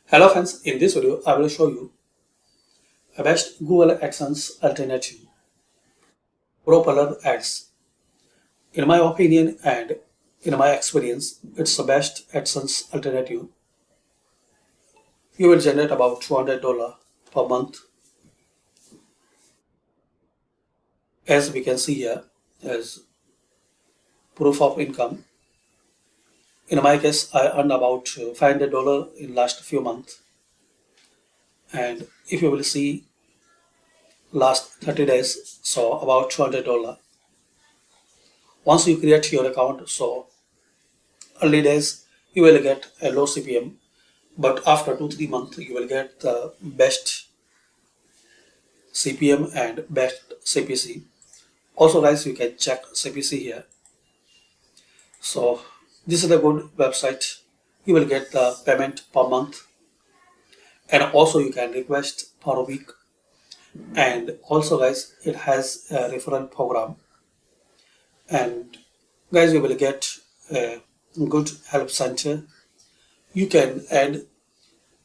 Hello friends, in this video I will show you a best Google AdSense alternative, propeller ads. In my opinion and in my experience, it's the best AdSense alternative. You will generate about $200 per month, as we can see here as proof of income. In my case, I earned about $500 in last few months, and if you will see last 30 days, so about $200. Once you create your account, so early days you will get a low CPM, but after 2 3 months you will get the best CPM and best CPC. Also guys, you can check CPC here. So this is a good website. You will get the payment per month, and also you can request per week. And also guys, it has a referral program, and guys, you will get a good help center. You can add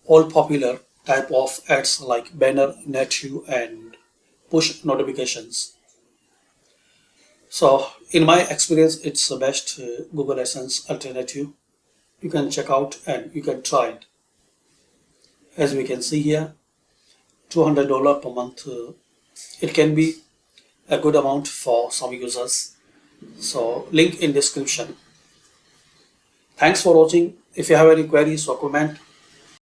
all popular type of ads like banner, native, and push notifications. So in my experience, it's the best Google AdSense alternative. You can check out and you can try it. As we can see here, $200 per month. It can be a good amount for some users. So link in description. Thanks for watching. If you have any queries or comment,